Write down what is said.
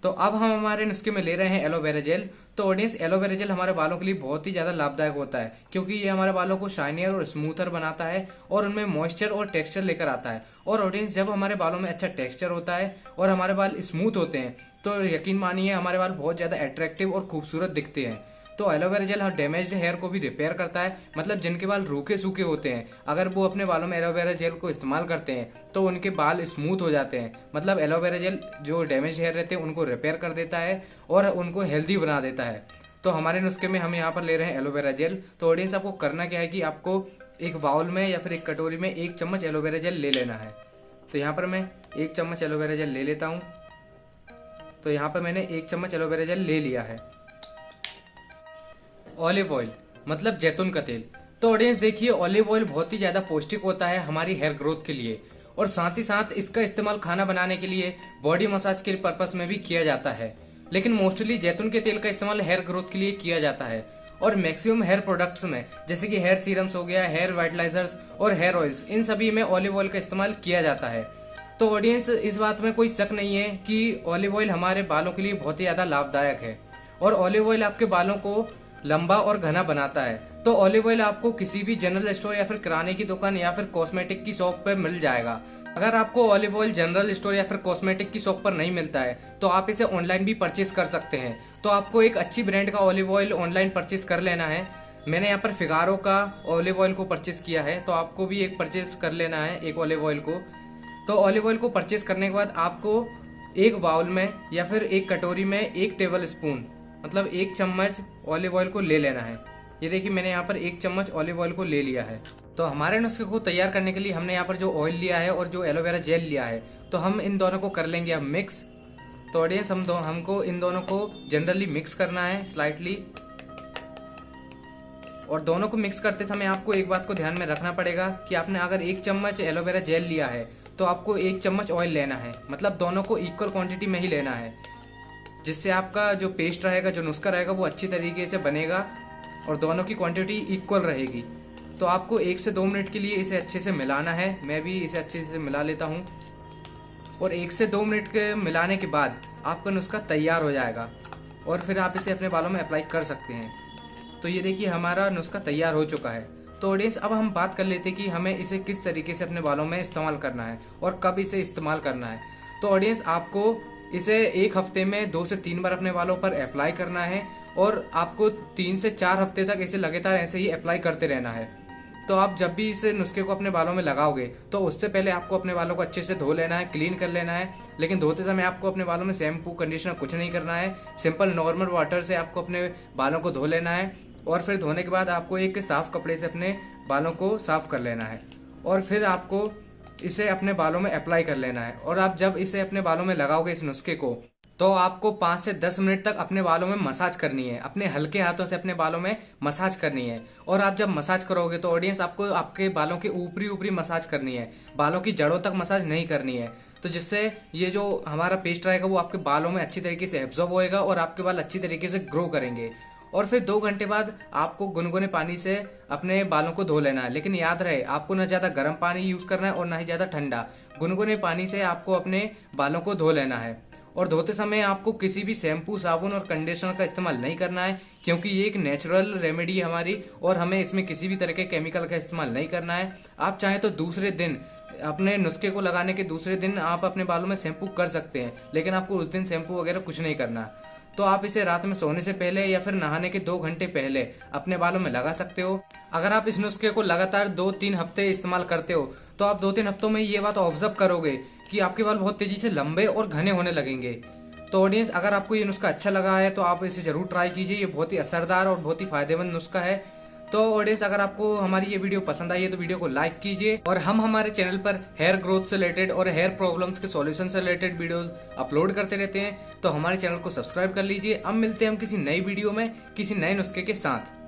तो अब हम हमारे नुस्खे में ले रहे हैं एलोवेरा जेल। तो ऑडियंस, एलोवेरा जेल हमारे बालों के लिए बहुत ही ज्यादा लाभदायक होता है, क्योंकि ये हमारे बालों को शाइनियर और स्मूथर बनाता है और उनमें मॉइस्चर और टेक्सचर लेकर आता है। और ऑडियंस, जब हमारे बालों में अच्छा टेक्सचर होता है और हमारे बाल स्मूथ होते हैं तो यकीन मानिए हमारे बाल बहुत ज्यादा अट्रैक्टिव और खूबसूरत दिखते हैं। तो एलोवेरा जेल डैमेज्ड हेयर को भी रिपेयर करता है, मतलब जिनके बाल रूखे सूखे होते हैं, अगर वो अपने बालों में एलोवेरा जेल को इस्तेमाल करते हैं तो उनके बाल स्मूथ हो जाते हैं। मतलब एलोवेरा जेल जो डैमेज हेयर रहते हैं उनको रिपेयर कर देता है और उनको हेल्दी बना देता है। तो हमारे नुस्खे में हम यहाँ पर ले रहे हैं एलोवेरा जेल। तो ऑडियंस, आपको करना क्या है कि आपको एक बाउल में या फिर एक कटोरी में 1 चम्मच एलोवेरा जेल ले लेना है। तो यहाँ पर मैं 1 चम्मच एलोवेरा जेल ले लेता हूँ। तो यहाँ पर मैंने 1 चम्मच एलोवेरा जेल ले लिया है। ऑलिव ऑयल, मतलब जैतून का तेल। तो ऑडियंस देखिए, ऑलिव ऑयल बहुत ही ज्यादा पौष्टिक होता है हमारी हेयर ग्रोथ के लिए, और साथ ही साथ इसका इस्तेमाल खाना बनाने के लिए, बॉडी मसाज के पर्पस में भी किया जाता है। लेकिन मोस्टली जैतून के तेल का इस्तेमाल हेयर ग्रोथ के लिए किया जाता है। और मैक्सिमम हेयर प्रोडक्ट्स में, जैसे कि हेयर सीरम्स हो गया, हेयर वाइटलाइजर्स और हेयर ऑयल्स, इन सभी में ऑलिव ऑयल का इस्तेमाल किया जाता है। तो ऑडियंस, इस बात में कोई शक नहीं है कि ऑलिव ऑयल हमारे बालों के लिए बहुत ही ज्यादा लाभदायक है। और ऑलिव ऑयल आपके बालों को लंबा और घना बनाता है। तो ऑलिव ऑयल आपको किसी भी जनरल स्टोर या फिर किराने की दुकान या फिर कॉस्मेटिक की शॉप पर मिल जाएगा। अगर आपको ऑलिव ऑयल जनरल स्टोर या फिर कॉस्मेटिक की शॉप पर नहीं मिलता है तो आप इसे ऑनलाइन भी परचेज कर सकते हैं। तो आपको एक अच्छी ब्रांड का ऑलिव ऑयल ऑनलाइन परचेज कर लेना है। मैंने यहाँ पर फिगारो का ऑलिव ऑयल को परचेज किया है, तो आपको भी एक परचेज कर लेना है, एक ऑलिव ऑयल को। तो ऑलिव ऑयल को परचेज करने के बाद आपको एक बाउल में या फिर एक कटोरी में 1 टेबल स्पून, मतलब 1 चम्मच ऑलिव ऑयल को ले लेना है। ये देखिए, मैंने यहाँ पर 1 चम्मच ऑलिव ऑयल को ले लिया है। तो हमारे नुस्खे को तैयार करने के लिए हमने यहाँ पर जो ऑयल लिया है और जो एलोवेरा जेल लिया है, तो हम इन दोनों को कर लेंगे अब मिक्स। तो ऑडियंस, हमको इन दोनों को जनरली मिक्स करना है स्लाइटली। और दोनों को मिक्स करते समय आपको एक बात को ध्यान में रखना पड़ेगा कि आपने अगर 1 चम्मच एलोवेरा जेल लिया है तो आपको 1 चम्मच ऑयल लेना है। मतलब दोनों को इक्वल क्वांटिटी में ही लेना है, जिससे आपका जो पेस्ट रहेगा, जो नुस्खा रहेगा, वो अच्छी तरीके से बनेगा और दोनों की क्वांटिटी इक्वल रहेगी। तो आपको 1 से 2 मिनट के लिए इसे अच्छे से मिलाना है। मैं भी इसे अच्छे से मिला लेता हूँ। और 1 से 2 मिनट के मिलाने के बाद आपका नुस्खा तैयार हो जाएगा और फिर आप इसे अपने बालों में अप्लाई कर सकते हैं। तो ये देखिए, हमारा नुस्खा तैयार हो चुका है। तो ऑडियंस, अब हम बात कर लेते हैं कि हमें इसे किस तरीके से अपने बालों में इस्तेमाल करना है और कब इसे इस्तेमाल करना है। तो ऑडियंस, आपको इसे 1 हफ्ते में 2 से 3 बार अपने बालों पर अप्लाई करना है और आपको 3 से 4 हफ्ते तक इसे लगातार ऐसे ही अप्लाई करते रहना है। तो आप जब भी इस नुस्खे को अपने बालों में लगाओगे तो उससे पहले आपको अपने बालों को अच्छे से धो लेना है, क्लीन कर लेना है। लेकिन धोते समय आपको अपने बालों में शैम्पू, कंडीशनर कुछ नहीं करना है। सिंपल नॉर्मल वाटर से आपको अपने बालों को धो लेना है और फिर धोने के बाद आपको एक साफ कपड़े से अपने बालों को साफ कर लेना है और फिर आपको इसे अपने बालों में अप्लाई कर लेना है। और आप जब इसे अपने बालों में लगाओगे इस नुस्खे को, तो आपको 5 से 10 मिनट तक अपने बालों में मसाज करनी है। अपने हल्के हाथों से अपने बालों में मसाज करनी है। और आप जब मसाज करोगे तो ऑडियंस, आपको आपके बालों के ऊपरी ऊपरी मसाज करनी है, बालों की जड़ों तक मसाज नहीं करनी है। तो जिससे ये जो हमारा पेस्ट रहेगा वो आपके बालों में अच्छी तरीके से एब्जॉर्ब होएगा और आपके बाल अच्छी तरीके से ग्रो करेंगे। और फिर 2 घंटे बाद आपको गुनगुने पानी से अपने बालों को धो लेना है। लेकिन याद रहे, आपको न ज्यादा गर्म पानी यूज करना है और ना ही ज्यादा ठंडा। गुनगुने पानी से आपको अपने बालों को धो लेना है। और धोते समय आपको किसी भी शैम्पू, साबुन और कंडीशनर का इस्तेमाल नहीं करना है, क्योंकि ये एक नेचुरल रेमेडी है हमारी और हमें इसमें किसी भी तरह के केमिकल का इस्तेमाल नहीं करना है। आप चाहें तो दूसरे दिन, अपने नुस्खे को लगाने के दूसरे दिन आप अपने बालों में शैम्पू कर सकते हैं, लेकिन आपको उस दिन शैम्पू वगैरह कुछ नहीं करना। तो आप इसे रात में सोने से पहले या फिर नहाने के 2 घंटे पहले अपने बालों में लगा सकते हो। अगर आप इस नुस्खे को लगातार 2-3 हफ्ते इस्तेमाल करते हो तो आप 2-3 हफ्तों में ये बात ऑब्जर्व करोगे कि आपके बाल बहुत तेजी से लंबे और घने होने लगेंगे। तो ऑडियंस, अगर आपको ये नुस्खा अच्छा लगा है तो आप इसे जरूर ट्राई कीजिए। ये बहुत ही असरदार और बहुत ही फायदेमंद नुस्खा है। तो ऑडियंस, अगर आपको हमारी ये वीडियो पसंद आई है तो वीडियो को लाइक कीजिए। और हम हमारे चैनल पर हेयर ग्रोथ से रिलेटेड और हेयर प्रॉब्लम्स के सॉल्यूशन से रिलेटेड वीडियोस अपलोड करते रहते हैं। तो हमारे चैनल को सब्सक्राइब कर लीजिए। अब मिलते हैं हम किसी नई वीडियो में किसी नए नुस्खे के साथ।